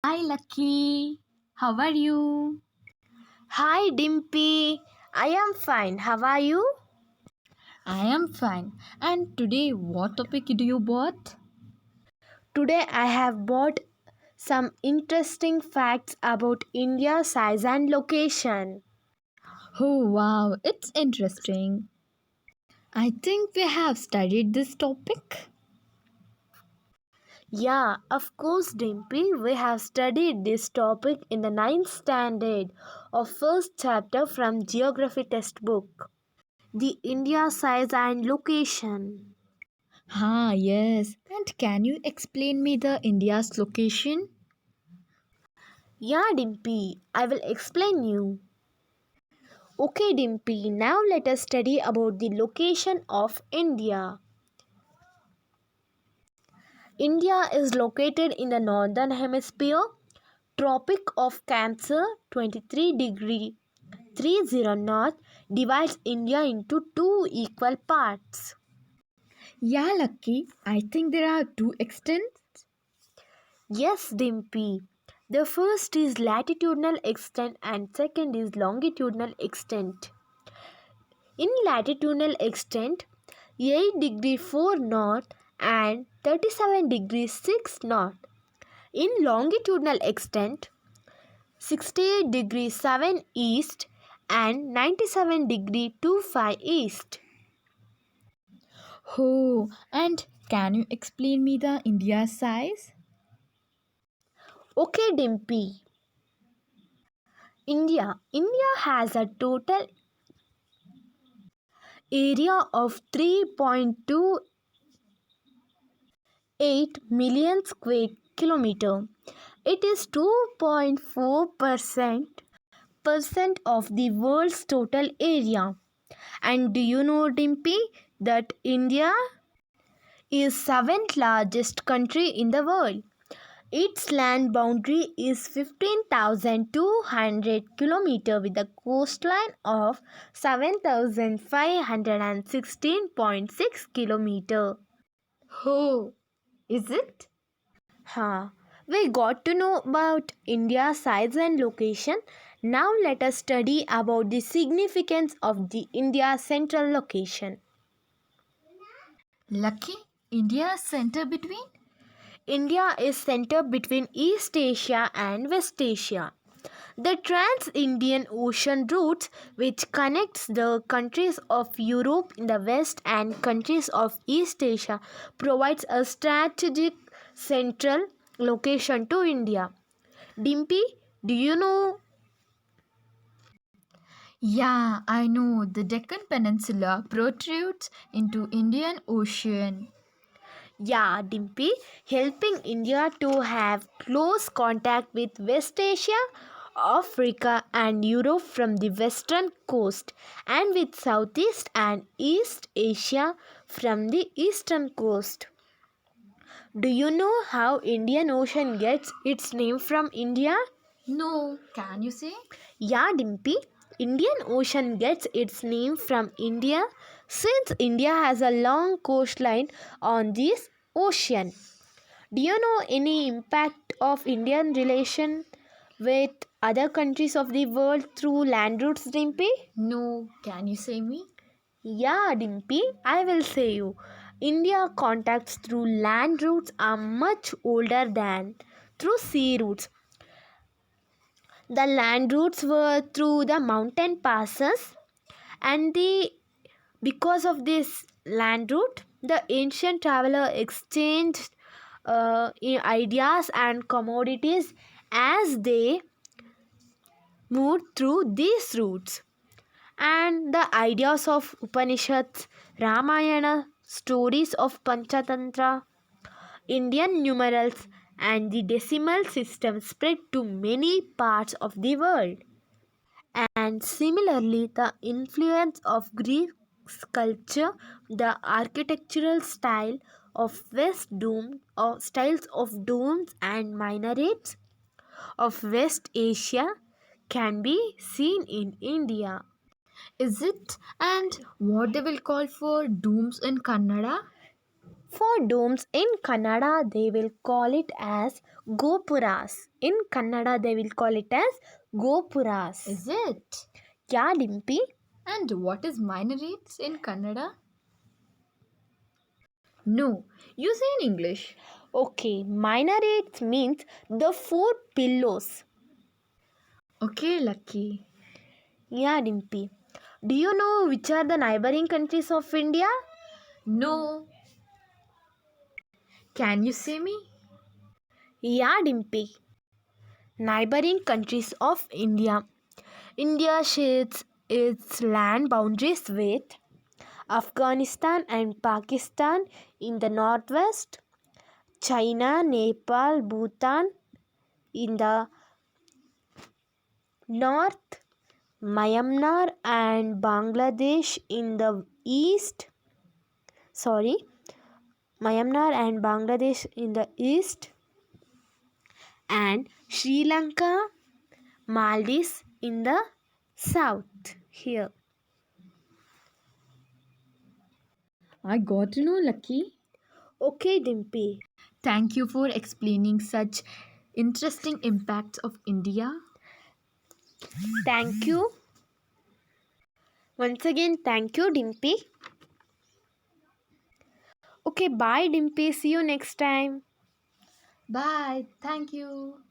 Hi Lucky, how are you? Hi Dimpy, I am fine. How are you? I am fine. And today, what topic do you bought? Today I have brought some interesting facts about India's size and location. Oh wow, it's interesting. I think we have studied this topic. Yeah, of course, Dimpy, we have studied this topic in the ninth standard of first chapter from Geography textbook. The India size and location. Ah, yes. And can you explain me the India's location? Yeah, Dimpy, I will explain you. Okay, Dimpy, now let us study about the location of India. India is located in the northern hemisphere, Tropic of Cancer, 23 degree 30 north, divides India into two equal parts. Yeah, Lucky. I think there are two extents. Yes, Dimpy. The first is latitudinal extent and second is longitudinal extent. In latitudinal extent, 8 degree 4 north and 37 degree 6 north. In longitudinal extent, 68 degree 7 east and 97 degree 25 east. Oh, and can you explain me the India's size? Okay, Dimpy. India has a total area of 3.28 million square kilometer. It is 2.4% of the world's total area. And do you know, Dimpy, that India is seventh largest country in the world? Its land boundary is 15,200 km with a coastline of 7,516.6 km. Oh, is it? Huh. We got to know about India's size and location. Now let us study about the significance of the India's central location. Lucky, India's center between? India is centered between East Asia and West Asia. The Trans-Indian Ocean route, which connects the countries of Europe in the west and countries of East Asia, provides a strategic central location to India. Dimpy, do you know? Yeah, I know the Deccan Peninsula protrudes into Indian Ocean. Yeah, Dimpy, helping India to have close contact with West Asia, Africa, and Europe from the western coast, and with Southeast and East Asia from the eastern coast. Do you know how Indian Ocean gets its name from India? No, can you say? Yeah, Dimpy. Indian Ocean gets its name from India since India has a long coastline on this ocean. Do you know any impact of Indian relation with other countries of the world through land routes, Dimpy? No, can you say me? Yeah, Dimpy, I will say you. India contacts through land routes are much older than through sea routes. The land routes were through the mountain passes and the because of this land route the ancient traveler exchanged ideas and commodities as they moved through these routes, and the ideas of Upanishads, Ramayana, stories of Panchatantra, Indian numerals, and the decimal system spread to many parts of the world. And similarly, the influence of Greek culture, the architectural style of West Dome, or styles of domes and minarets of West Asia can be seen in India. Is it? And what they will call for dooms in Kannada? For domes in Kannada, they will call it as Gopuras. In Kannada, they will call it as Gopuras. Is it? Yeah, Dimpy. And what is minarets in Kannada? No, you say in English. Okay, minarets means the four pillows. Okay, Lucky. Yeah, Dimpy. Do you know which are the neighboring countries of India? No. Can you say me? Yeah, Dimpy. Neighboring countries of India. India shares its land boundaries with Afghanistan and Pakistan in the northwest, China, Nepal, Bhutan in the north, Myanmar and Bangladesh in the east. Sorry, Myanmar and Bangladesh in the east, and Sri Lanka, Maldives in the south. Here. I got to know, Lucky. Okay, Dimpy. Thank you for explaining such interesting impacts of India. Thank you. Once again, thank you, Dimpy. Okay, bye, Dimpy. See you next time. Bye. Thank you.